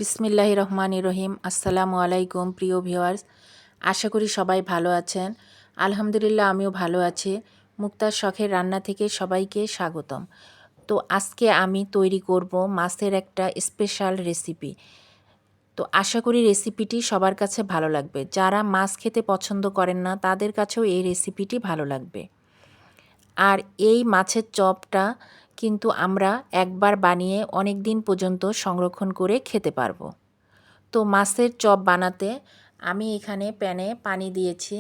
বিসমিল্লাহির রহমানির রহিম। আসসালামু আলাইকুম প্রিয় ভিউয়ার্স, আশা করি সবাই ভালো আছেন। আলহামদুলিল্লাহ আমিও ভালো আছি। মুক্তার শখের রান্না থেকে সবাইকে স্বাগতম। তো আজকে আমি তৈরি করব মাছের একটা স্পেশাল রেসিপি। তো আশা করি রেসিপিটি সবার কাছে ভালো লাগবে। যারা মাছ খেতে পছন্দ করেন না তাদের কাছেও এই রেসিপিটি ভালো লাগবে। আর এই মাছের চপটা কিন্তু আমরা একবার বানিয়ে অনেক দিন পর্যন্ত সংরক্ষণ করে খেতে পারবো। তো মাছের চপ বানাতে আমি এখানে প্যানে পানি দিয়েছি,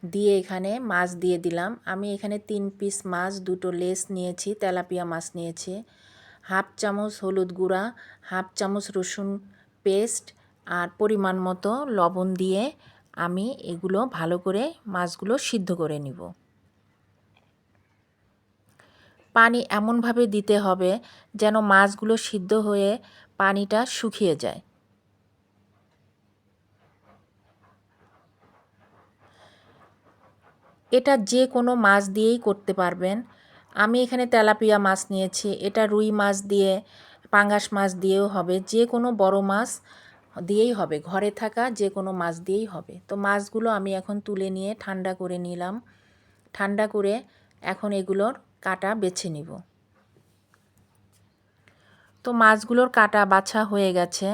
দিয়ে এখানে মাছ দিয়ে দিলাম। আমি এখানে 3 পিস মাছ, 2টো লেস নিয়েছি, তেলাপিয়া মাছ নিয়েছি, হাফ চামচ হলুদ গুঁড়া, হাফ চামচ রসুন পেস্ট আর পরিমাণ মতো লবণ দিয়ে আমি এগুলো ভালো করে মাছগুলো সিদ্ধ করে নিব। পানি এমনভাবে দিতে হবে যেন মাছগুলো সিদ্ধ হয়ে পানিটা শুকিয়ে যায়। এটা যে কোনো মাছ দিয়েই করতে পারবেন। আমি এখানে তেলাপিয়া মাছ নিয়েছি, এটা রুই মাছ দিয়ে, পাঙ্গাস মাছ দিয়েও হবে, যে কোনো বড় মাছ দিয়েই হবে, ঘরে থাকা যে কোনো মাছ দিয়েই হবে। তো মাছগুলো আমি এখন তুলে নিয়ে ঠান্ডা করে নিলাম। ঠান্ডা করে এখন এগুলোর কাটা বেছে নিব। তো মাছগুলোর কাটা বাছা হয়ে গেছে।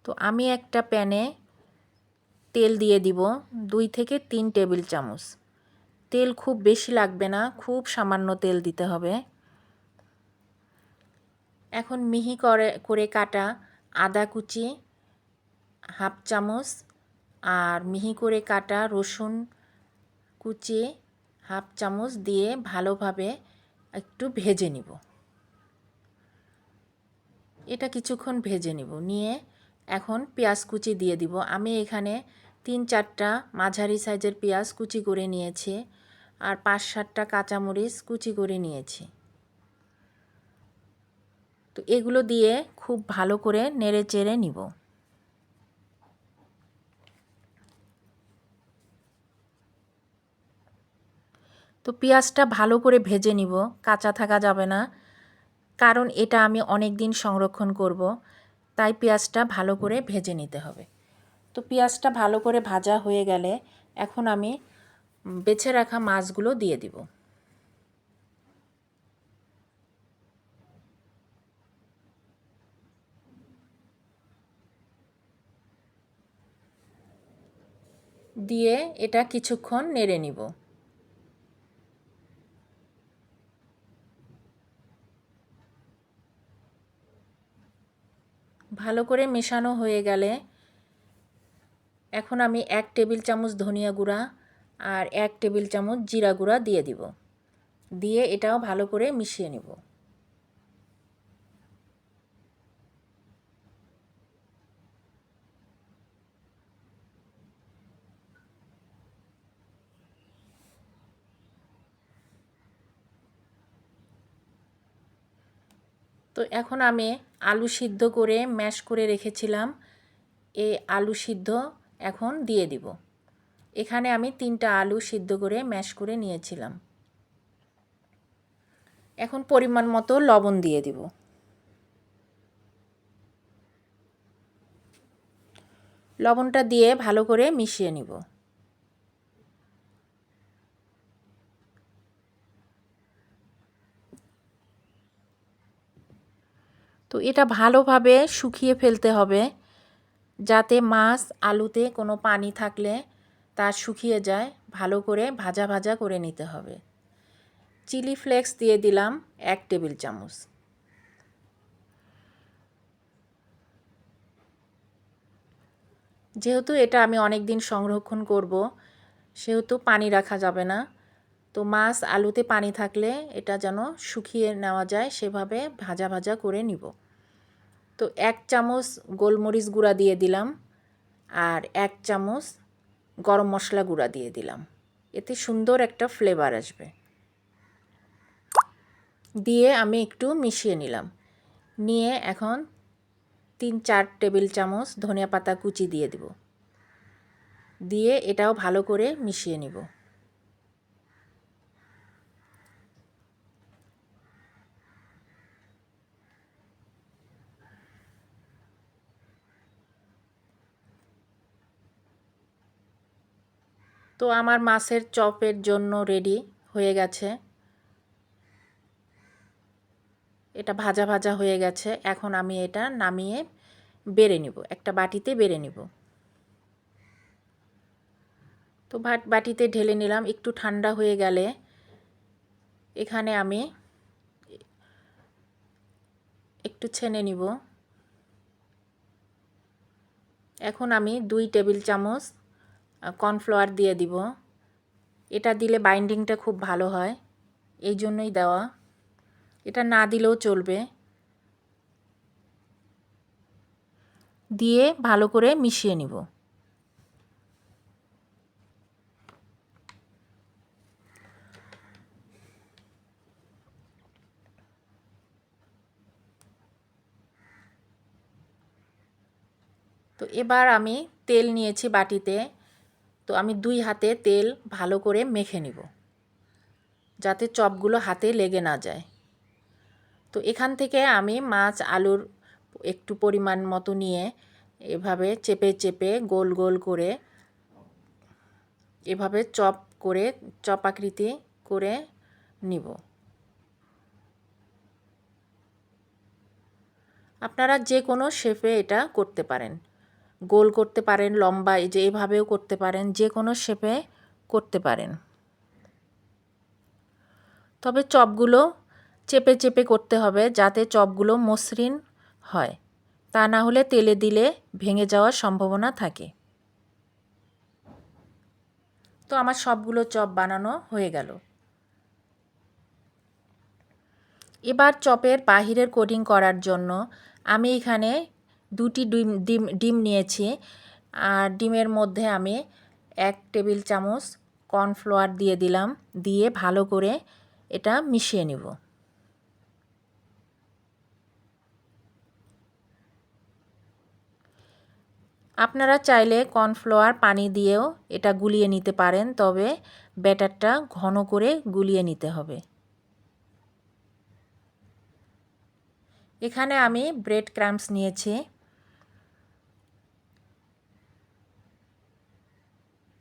তো আমি একটা প্যানে তেল দিয়ে দিব 2 থেকে 3 টেবিল চামচ। তেল খুব বেশি লাগবে না, খুব সামান্য তেল দিতে হবে। এখন মিহি করে কাটা আদা কুচি হাফ চামচ আর মিহি করে কাটা রসুন কুচি হাফ চামচ দিয়ে ভালোভাবে একটু ভেজে নিব। এটা কিছুক্ষণ ভেজে নিব। নিয়ে এখন পেঁয়াজ কুচি দিয়ে দিব। আমি এখানে 3-4টা মাঝারি সাইজের পেঁয়াজ কুচি করে নিয়েছি আর 5-7টা কাঁচামরিচ কুচি করে নিয়েছি। তো এগুলো দিয়ে খুব ভালো করে নেড়ে চেড়ে নিব। তো পেঁয়াজটা ভালো করে ভেজে নিব, কাঁচা থাকা যাবে না, কারণ এটা আমি অনেক দিন সংরক্ষণ করব, তাই পেঁয়াজটা ভালো করে ভেজে নিতে হবে। তো পেঁয়াজটা ভালো করে ভাজা হয়ে গেলে এখন আমি বেছে রাখা মাছগুলো দিয়ে দিব। দিয়ে এটা কিছুক্ষণ নেড়ে নিব। ভালো করে মেশানো হয়ে গেলে এখন আমি 1 টেবিল চামচ ধনিয়া গুঁড়া আর 1 টেবিল চামচ জিরা গুঁড়া দিয়ে দিব। দিয়ে এটাও ভালো করে মিশিয়ে নিব। তো এখন আমি আলু সিদ্ধ করে ম্যাশ করে রেখেছিলাম, এই আলু সিদ্ধ এখন দিয়ে দিব। এখানে আমি 3টা আলু সিদ্ধ করে ম্যাশ করে নিয়েছিলাম। এখন পরিমাণ মতো লবণ দিয়ে দিব। লবণটা দিয়ে ভালো করে মিশিয়ে নিব। তো এটা ভালোভাবে শুকিয়ে ফেলতে হবে, যাতে মাছ আলুতে কোনো পানি থাকলে তা শুকিয়ে যায়। ভালো করে ভাজা ভাজা করে নিতে হবে। চিলি ফ্লেক্স দিয়ে দিলাম 1 টেবিল চামচ। যেহেতু এটা আমি অনেক দিন সংরক্ষণ করব, সেহেতু পানি রাখা যাবে না। তো মাছ আলুতে পানি থাকলে এটা যেন শুকিয়ে নেওয়া যায়, সেভাবে ভাজা ভাজা করে নিব। তো 1 চামচ গোলমরিচ গুঁড়া দিয়ে দিলাম আর 1 চামচ গরম মশলা গুঁড়া দিয়ে দিলাম। এতে সুন্দর একটা ফ্লেভার আসবে। দিয়ে আমি একটু মিশিয়ে নিলাম। নিয়ে এখন 3-4 টেবিল চামচ ধনিয়া পাতা কুচি দিয়ে দেব। দিয়ে এটাও ভালো করে মিশিয়ে নিব। তো আমার মাছের চপের জন্য রেডি হয়ে গেছে। এটা ভাজা ভাজা হয়ে গেছে। এখন আমি এটা নামিয়ে বেড়ে নিব, একটা বাটিতে বেড়ে নিব। তো বাটিতে ঢেলে নিলাম। একটু ঠান্ডা হয়ে গেলে এখানে আমি একটু ছেনে নিব। এখন আমি 2 টেবিল চামচ কর্নফ্লাওয়ার দিয়ে দিব। এটা দিলে বাইন্ডিংটা খুব ভালো হয়, এই জন্যই দেওয়া। এটা না দিলেও চলবে। দিয়ে ভালো করে মিশিয়ে নিব। তো এবার আমি তেল নিয়েছি বাটিতে। তো আমি 2 হাতে তেল ভালো করে মেখে নিব, যাতে চপগুলো হাতে লেগে না যায়। তো এখান থেকে আমি মাছ আলুর একটু পরিমাণ মতো নিয়ে এভাবে চেপে চেপে গোল গোল করে এভাবে চপ আকৃতি করে নিব। আপনারা যে কোনো শেপে এটা করতে পারেন, গোল করতে পারেন, লম্বা, এই যে এভাবেও করতে পারেন, যে কোনো শেপে করতে পারেন। তবে চপগুলো চেপে চেপে করতে হবে, যাতে চপগুলো মসৃণ হয়, তা না হলে তেলে দিলে ভেঙে যাওয়ার সম্ভাবনা থাকে। তো আমার সবগুলো চপ বানানো হয়ে গেল। এবার চপের বাহিরের কোটিং করার জন্য আমি এখানে 2টি ডিম নিয়েছি। আর ডিমের মধ্যে আমি 1 টেবিল চামচ কর্নফ্লাওয়ার দিয়ে দিলাম। দিয়ে ভালো করে এটা মিশিয়ে নিব। আপনারা চাইলে কর্নফ্লাওয়ার পানি দিয়েও এটা গুলিয়ে নিতে পারেন, তবে ব্যাটারটা ঘন করে গুলিয়ে নিতে হবে। এখানে আমি ব্রেড ক্রাম্বস নিয়েছি।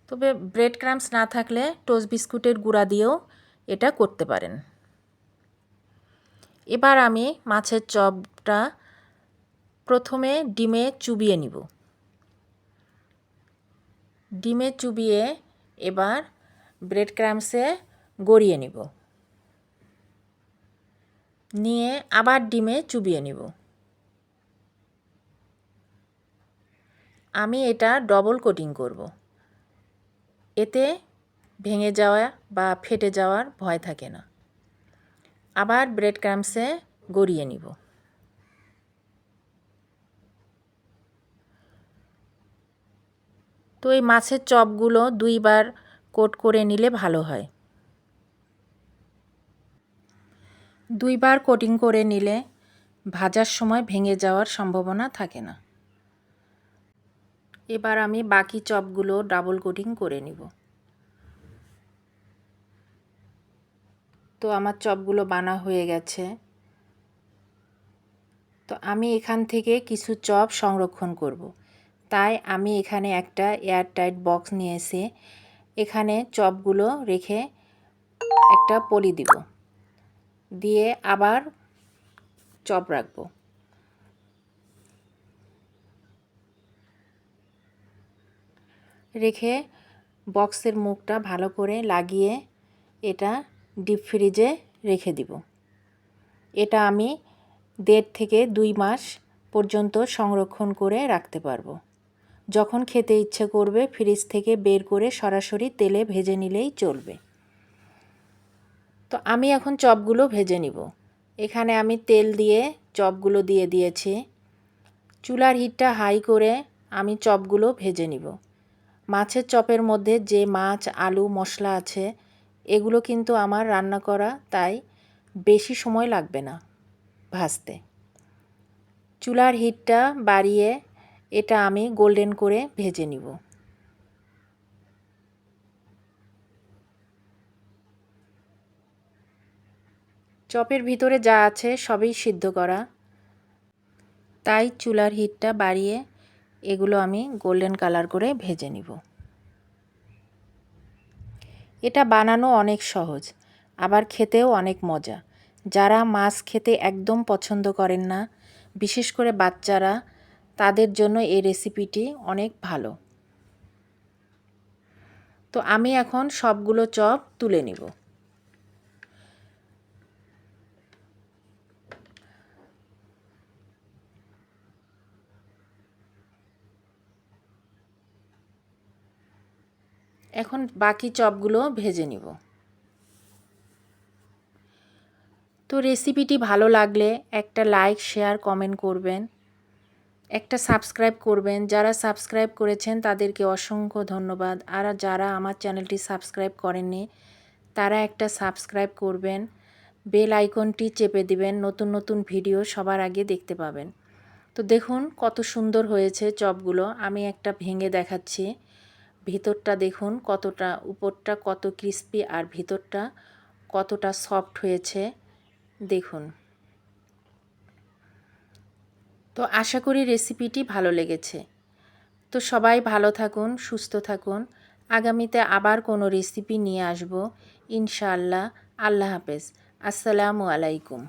তবে ব্রেড ক্রাম্বস না থাকলে টোস্ট বিস্কুটের গুঁড়া দিয়েও এটা করতে পারেন। এবার আমি মাছের চপটা প্রথমে ডিমে চুবিয়ে নিব। ডিমে চুবিয়ে এবার ব্রেড ক্রাম্বসে গড়িয়ে নিব, নিয়ে আবার ডিমে চুবিয়ে নিব। আমি এটা ডবল কোটিং করব, এতে ভেঙে যাওয়া বা ফেটে যাওয়ার ভয় থাকে না। আবার ব্রেড ক্রাম্বসে গড়িয়ে নিব। তো এই মাছের চপগুলো 2 বার কোট করে নিলে ভালো হয়। 2 বার কোটিং করে নিলে ভাজার সময় ভেঙে যাওয়ার সম্ভাবনা থাকে না। এবার আমি বাকি চপগুলো ডাবল কোটিং করে নিব। তো আমার চপগুলো বানা হয়ে গেছে। তো আমি এখান থেকে কিছু চপ সংরক্ষণ করব, তাই আমি এখানে একটা এয়ারটাইট বক্স নিয়ে এসে এখানে চপগুলো রেখে একটা পলি দিব, দিয়ে আবার চপ রাখবো। রেখে বক্সের মুখটা ভালো করে লাগিয়ে এটা ডিপ ফ্রিজে রেখে দিব। এটা আমি 1.5 থেকে 2 মাস পর্যন্ত সংরক্ষণ করে রাখতে পারবো। যখন খেতে ইচ্ছে করবে ফ্রিজ থেকে বের করে সরাসরি তেলে ভেজে নিলেই চলবে। তো আমি এখন চপগুলো ভেজে নিব। এখানে আমি তেল দিয়ে চপগুলো দিয়ে দিয়েছি। চুলার হিটটা হাই করে আমি চপগুলো ভেজে নিব। মাছের চপের মধ্যে যে মাছ, আলু, মশলা আছে, এগুলো কিন্তু আমার রান্না করা, তাই বেশি সময় লাগবে না ভাজতে। চুলার হিটটা বাড়িয়ে এটা আমি গোল্ডেন করে ভেজে নিব। চপের ভিতরে যা আছে সবই সিদ্ধ করা, তাই চুলার হিটটা বাড়িয়ে এগুলো আমি গোল্ডেন কালার করে ভেজে নিব। এটা বানানো অনেক সহজ, আবার খেতেও অনেক মজা। যারা মাছ খেতে একদম পছন্দ করেন না, বিশেষ করে বাচ্চারা, তাদের জন্য এই রেসিপিটি অনেক ভালো। তো আমি এখন সবগুলো চপ তুলে নিব। এখন বাকি চপগুলো ভেজে নিব। তো রেসিপিটি ভালো লাগলে একটা লাইক, শেয়ার, কমেন্ট করবেন, একটা সাবস্ক্রাইব করবেন। যারা সাবস্ক্রাইব করেছেন তাদেরকে অসংখ্য ধন্যবাদ। আর যারা আমার চ্যানেলটি সাবস্ক্রাইব করেননি তারা একটা সাবস্ক্রাইব করবেন, বেল আইকনটি চেপে দিবেন, নতুন নতুন ভিডিও সবার আগে দেখতে পাবেন। তো দেখুন কত সুন্দর হয়েছে চপগুলো। আমি একটা ভেঙে দেখাচ্ছি। ভিতরটা দেখুন কতটা, উপরটা কত ক্রিস্পি আর ভিতরটা কতটা সফট হয়েছে দেখুন। তো আশা করি রেসিপিটি ভালো লেগেছে। তো সবাই ভালো থাকুন, সুস্থ থাকুন। আগামীতে আবার কোনো রেসিপি নিয়ে আসব ইনশাআল্লাহ। আল্লাহ হাফেজ। আসসালামু আলাইকুম।